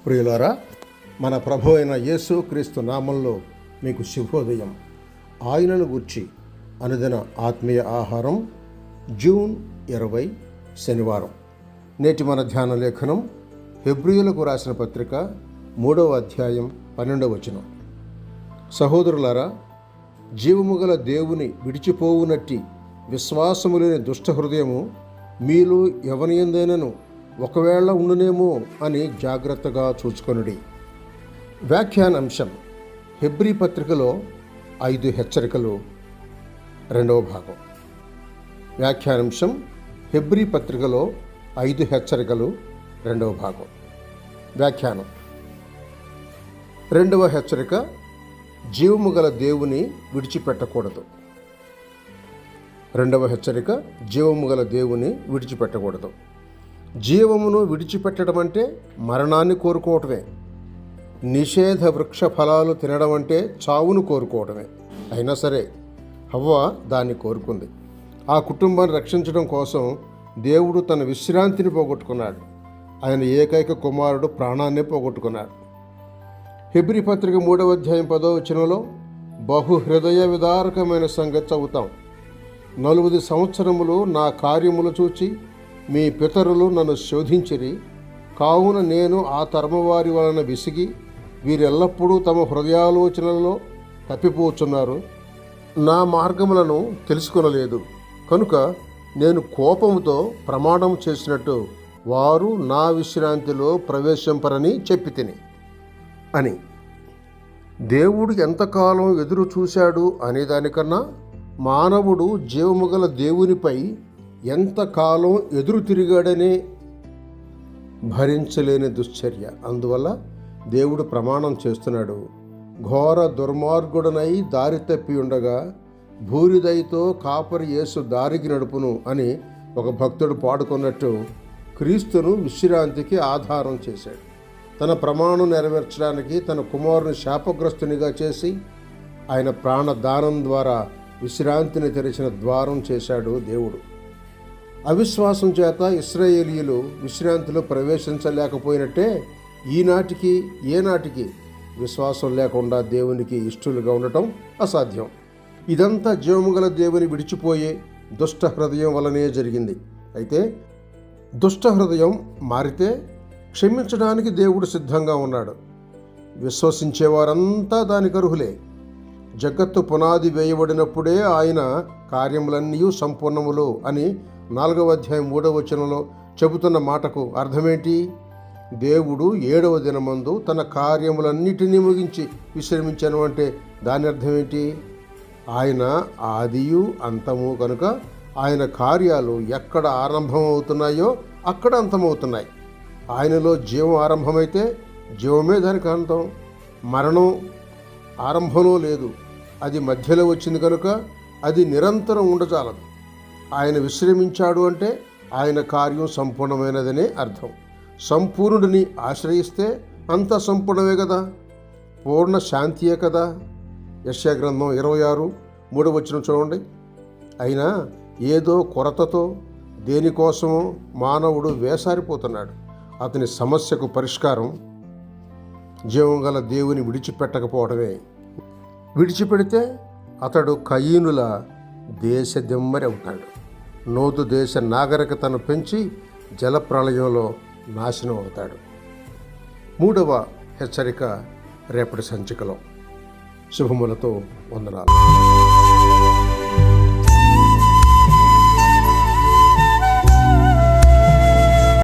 ప్రియులారా, మన ప్రభు అయిన యేసు క్రీస్తు నామంలో మీకు శుభోదయం. ఆయనను గూర్చి అనుదిన ఆత్మీయ ఆహారం, జూన్ 20 శనివారం. నేటి మన ధ్యాన లేఖనం హెబ్రీయులకు రాసిన పత్రిక 3వ అధ్యాయం 12వ వచనం. సహోదరులారా, జీవము గల దేవుని విడిచిపోవునట్టి విశ్వాసము లేని దుష్ట హృదయము మీలో ఎవనియందైనను ఒకవేళ ఉండునేమో అని జాగ్రత్తగా చూచుకొనుడి. వ్యాఖ్యానాంశం హెబ్రీ పత్రికలో 5 హెచ్చరికలు, 2వ భాగం. వ్యాఖ్యానాంశం హెబ్రీ పత్రికలో 5 హెచ్చరికలు, 2వ భాగం. వ్యాఖ్యానం. 2వ హెచ్చరిక, జీవము గల దేవుని విడిచిపెట్టకూడదు. 2వ హెచ్చరిక, జీవము గల దేవుని విడిచిపెట్టకూడదు. జీవమును విడిచిపెట్టడం అంటే మరణాన్ని కోరుకోవటమే. నిషేధ వృక్ష ఫలాలు తినడం అంటే చావును కోరుకోవటమే. అయినా సరే హవ్వ దాన్ని కోరుకుంది. ఆ కుటుంబాన్ని రక్షించడం కోసం దేవుడు తన విశ్రాంతిని పోగొట్టుకున్నాడు. ఆయన ఏకైక కుమారుడు ప్రాణాన్ని పోగొట్టుకున్నాడు. హెబ్రీ పత్రిక 3వ అధ్యాయం 10వ వచనంలో బహు హృదయ విదారకమైన సంగతి చదువుతాం. 40 సంవత్సరములు నా కార్యములు చూచి మీ పితరులు నన్ను శోధించిరి, కావున నేను ఆ తరమవారి వలన విసిగి వీరెల్లప్పుడూ తమ హృదయాలోచనలలో తప్పిపోచున్నారు, నా మార్గములను తెలుసుకొనలేదు, కనుక నేను కోపముతో ప్రమాణం చేసినట్టు వారు నా విశ్రాంతిలో ప్రవేశింపరని చెప్పి తిని అని. దేవుడు ఎంతకాలం ఎదురు చూశాడు అనేదానికన్నా మానవుడు జీవము గల దేవునిపై ఎంతకాలం ఎదురు తిరిగాడనే భరించలేని దుశ్చర్య. అందువల్ల దేవుడు ప్రమాణం చేస్తున్నాడు, ఘోర దుర్మార్గుడనై దారి తప్పి ఉండగా భూరిదైతో కాపరి యేసు దారికి నడుపును అని ఒక భక్తుడు పాడుకున్నట్టు క్రీస్తును విశ్రాంతికి ఆధారం చేశాడు. తన ప్రమాణం నెరవేర్చడానికి తన కుమారుని శాపగ్రస్తునిగా చేసి ఆయన ప్రాణదానం ద్వారా విశ్రాంతిని తెరిచిన ద్వారం చేశాడు దేవుడు. అవిశ్వాసం చేత ఇశ్రాయేలీయులు విశ్రాంతిలో ప్రవేశించలేకపోయినట్టే ఈనాటికి ఏనాటికి విశ్వాసం లేకుండా దేవునికి ఇష్టలుగా ఉండటం అసాధ్యం. ఇదంతా జీవము గల దేవుని విడిచిపోయే దుష్ట హృదయం వలనే జరిగింది. అయితే దుష్ట హృదయం మారితే క్షమించడానికి దేవుడు సిద్ధంగా ఉన్నాడు. విశ్వసించేవారంతా దానికి అర్హులే. జగత్తు పునాది వేయబడినప్పుడే ఆయన కార్యములన్నీ సంపూర్ణములు అని 4వ అధ్యాయం 3వ వచనంలో చెబుతున్న మాటకు అర్థమేంటి? దేవుడు 7వ దినమందు తన కార్యములన్నిటినీ ముగించి విశ్రమించను అంటే దాని అర్థమేంటి? ఆయన ఆదియు అంతము కనుక ఆయన కార్యాలు ఎక్కడ ఆరంభమవుతున్నాయో అక్కడ అంతమవుతున్నాయి. ఆయనలో జీవం ఆరంభమైతే జీవమే దానికి అంతం. మరణం ఆరంభంలో లేదు, అది మధ్యలో వచ్చింది కనుక అది నిరంతరం ఉండజాలదు. ఆయన విశ్రమించాడు అంటే ఆయన కార్యం సంపూర్ణమైనదనే అర్థం. సంపూర్ణుడిని ఆశ్రయిస్తే అంత సంపూర్ణమే కదా, పూర్ణ శాంతియే కదా. యెషయా గ్రంథం 26:3 వచనం చూడండి. అయినా ఏదో కొరతతో దేనికోసమో మానవుడు వేసారిపోతున్నాడు. అతని సమస్యకు పరిష్కారం జీవం గల దేవుని విడిచిపెట్టకపోవడమే. విడిచిపెడితే అతడు కయీనుల దేశదిమ్మరి అవుతాడు. నోదు దేశ నాగరికతను పెంచి జలప్రళయంలో నాశనం అవుతాడు. 3వ హెచ్చరిక రేపటి సంచికలో. శుభములతో వందనాలు.